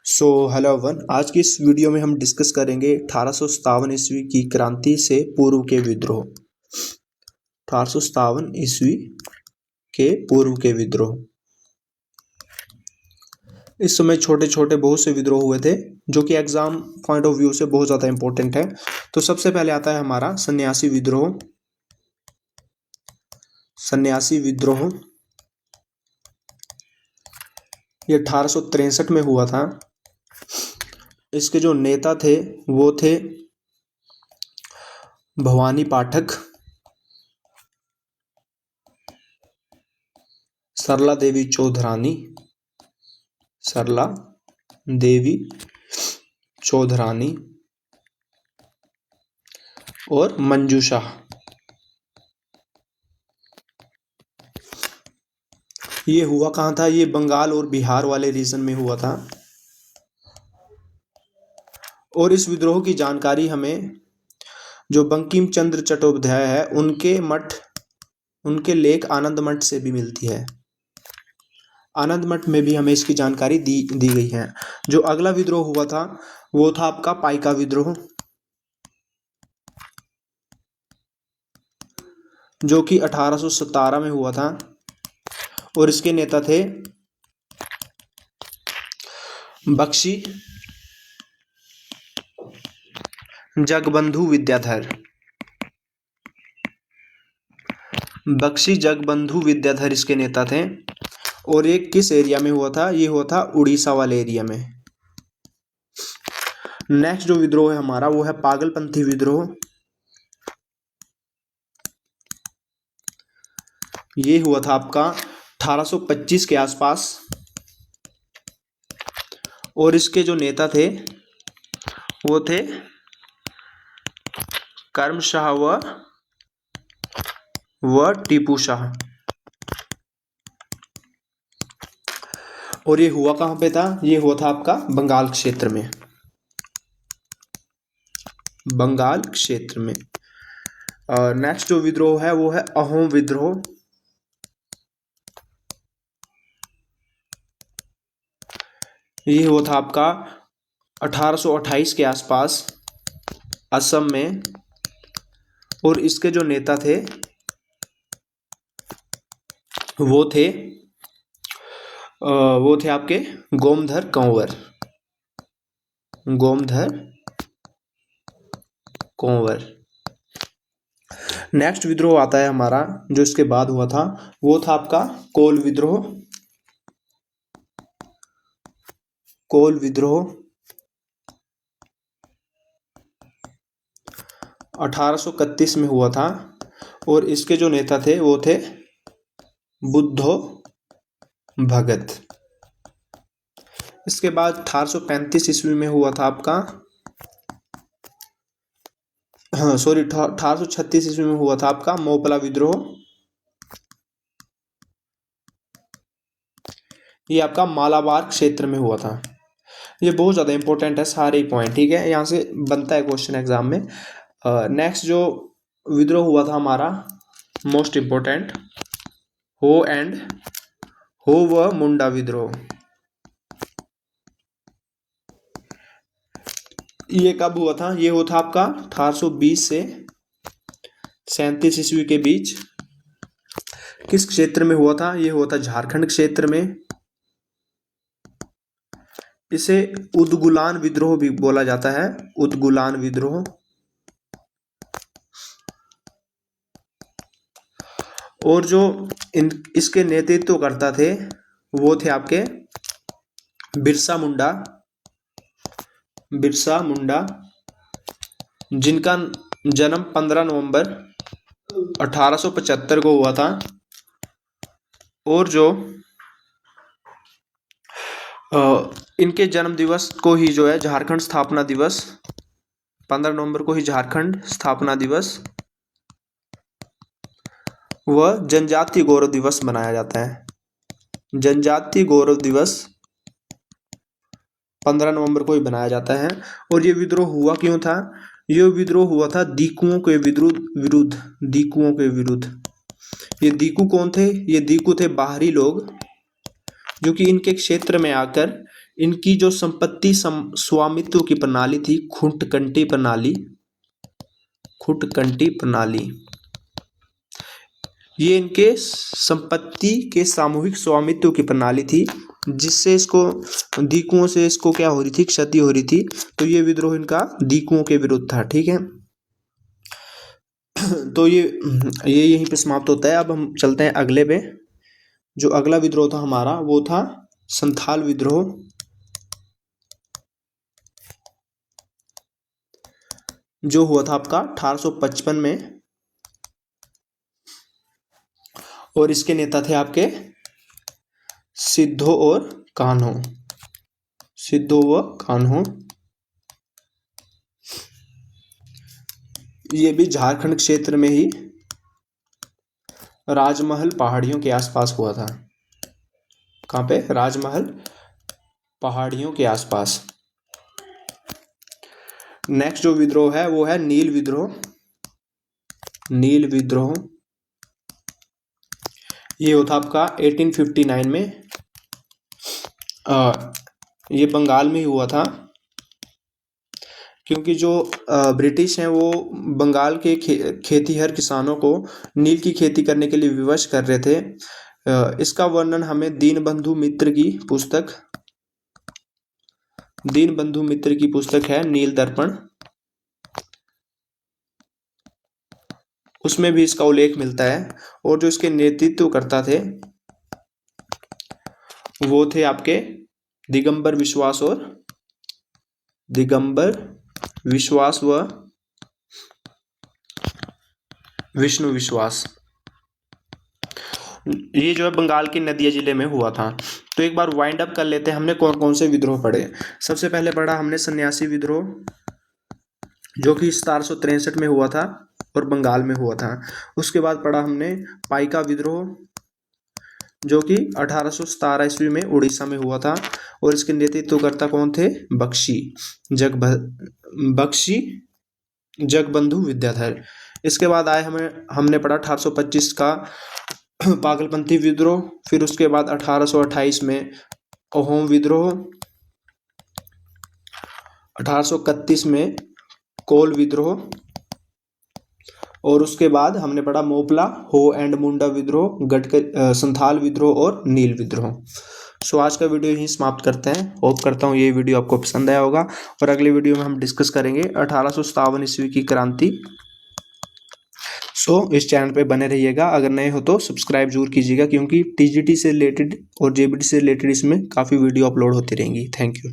Hello one, आज की इस वीडियो में हम डिस्कस करेंगे 1857 ईस्वी की क्रांति से पूर्व के विद्रोह। 1857 ईस्वी के पूर्व के विद्रोह। इस समय छोटे छोटे बहुत से विद्रोह हुए थे जो कि एग्जाम पॉइंट ऑफ व्यू से बहुत ज़्यादा इंपॉर्टेंट है। तो सबसे पहले आता है हमारा सन्यासी विद्रोह। सन्यासी विद्रोह ये 1863 में हुआ था। इसके जो नेता थे वो थे भवानी पाठक, सरला देवी चौधरानी, सरला देवी चौधरानी और मंजू शाह। ये हुआ कहाँ था? ये बंगाल और बिहार वाले रीजन में हुआ था। और इस विद्रोह की जानकारी हमें जो बंकिम चंद्र चट्टोपाध्याय है उनके लेख आनंद मठ से भी मिलती है। आनंद मठ में भी हमें इसकी जानकारी दी गई है। जो अगला विद्रोह हुआ था वो था आपका पाइका विद्रोह, जो कि 1817 में हुआ था और इसके नेता थे बख्शी जगबंधु विद्याधर। बख्शी जगबंधु विद्याधर इसके नेता थे। और ये किस एरिया में हुआ था? ये हुआ था उड़ीसा वाले एरिया में। नेक्स्ट जो विद्रोह है हमारा वो है पागलपंथी विद्रोह। ये हुआ था आपका 1825 के आसपास और इसके जो नेता थे वो थे करम शाह व टीपू शाह। और ये हुआ कहाँ पे था? ये हुआ था आपका बंगाल क्षेत्र में। बंगाल क्षेत्र में। और नेक्स्ट जो विद्रोह है वो है अहोम विद्रोह। ये हुआ था आपका 1828 के आसपास असम में और इसके जो नेता थे वो थे आपके गोमधर कंवर। गोमधर कंवर। नेक्स्ट विद्रोह आता है हमारा जो इसके बाद हुआ था वो था आपका कोल विद्रोह। कोल विद्रोह 1831 में हुआ था और इसके जो नेता थे वो थे बुद्धो भगत। इसके बाद 1835 ईस्वी में हुआ था आपका 1836 ईस्वी में हुआ था आपका मोपला विद्रोह। ये आपका मालाबार क्षेत्र में हुआ था। ये बहुत ज़्यादा इंपॉर्टेंट है सारे ही पॉइंट, ठीक है, यहाँ से बनता है क्वेश्चन एग्जाम में। नेक्स्ट जो विद्रोह हुआ था हमारा मोस्ट इंपॉर्टेंट हो व मुंडा विद्रोह। ये कब हुआ था? ये हुआ था आपका 1820 से 37 ईस्वी के बीच। किस क्षेत्र में हुआ था? ये हुआ था झारखंड क्षेत्र में। इसे उदगुलान विद्रोह भी बोला जाता है। उदगुलान विद्रोह। और जो इसके नेतृत्व करता थे वो थे आपके बिरसा मुंडा, जिनका जन्म 15 नवंबर 1875 को हुआ था। और जो इनके जन्म दिवस को ही जो है झारखंड स्थापना दिवस, 15 नवंबर को ही झारखंड स्थापना दिवस व जनजातीय गौरव दिवस मनाया जाता है। जनजातीय गौरव दिवस 15 नवंबर को ही बनाया जाता है। और ये विद्रोह हुआ क्यों था? ये विद्रोह हुआ था दीकुओं के विरुद्ध। दीकुओं के विरुद्ध। ये दीकू कौन थे? ये दीकू थे बाहरी लोग जो कि इनके क्षेत्र में आकर इनकी जो संपत्ति स्वामित्व की प्रणाली थी खुटकंटी प्रणाली, खुटकंटी प्रणाली, ये इनके संपत्ति के सामूहिक स्वामित्व की प्रणाली थी, जिससे इसको दीकुओं से इसको क्या हो रही थी, क्षति हो रही थी। तो ये विद्रोह इनका दीकुओं के विरुद्ध था। ठीक है, तो ये यहीं पे समाप्त होता है। अब हम चलते हैं अगले पे। जो अगला विद्रोह था हमारा वो था संथाल विद्रोह। जो हुआ था आपका 1855 में, और इसके नेता थे आपके सिद्धो और कान्हो, सिद्धो व कान्हो। ये भी झारखंड क्षेत्र में ही राजमहल पहाड़ियों के आसपास हुआ था। कहाँ पे? राजमहल पहाड़ियों के आसपास। नेक्स्ट जो विद्रोह है वो है नील विद्रोह। नील विद्रोह ये होता आपका 1859 में। ये बंगाल में ही हुआ था, क्योंकि जो ब्रिटिश हैं वो बंगाल के खेतीहर किसानों को नील की खेती करने के लिए विवश कर रहे थे। इसका वर्णन हमें दीनबंधु मित्र की पुस्तक, दीनबंधु मित्र की पुस्तक है नील दर्पण, उसमें भी इसका उल्लेख मिलता है। और जो इसके नेतृत्व करता थे वो थे आपके दिगंबर विश्वास और दिगंबर विश्वास व विष्णु विश्वास। ये जो है बंगाल के नदिया जिले में हुआ था। तो एक बार वाइंड अप कर लेते हैं, हमने कौन कौन से विद्रोह पढ़े। सबसे पहले पढ़ा हमने सन्यासी विद्रोह, जो कि 1763 में हुआ था और बंगाल में हुआ था। उसके बाद पढ़ा हमने पाइका विद्रोह, जो कि 1817 ईस्वी में उड़ीसा में हुआ था, और इसके नेतृत्वकर्ता कौन थे? बख्शी जगबंधु विद्याधर। इसके बाद आए हमने पढ़ा 1825 का पागलपंथी विद्रोह। फिर उसके बाद 1828 में अहोम विद्रोह, 1831 में कोल विद्रोह, और उसके बाद हमने पढ़ा मोपला, हो एंड मुंडा विद्रोह, संथाल विद्रोह और नील विद्रोह। सो आज का वीडियो यहीं समाप्त करते हैं। होप करता हूँ ये वीडियो आपको पसंद आया होगा, और अगले वीडियो में हम डिस्कस करेंगे 1857 ईस्वी की क्रांति। सो इस चैनल पे बने रहिएगा। अगर नए हो तो सब्सक्राइब जरूर कीजिएगा, क्योंकि टीजीटी से रिलेटेड और जेबीटी से रिलेटेड इसमें काफ़ी वीडियो अपलोड होती रहेंगी। Thank you.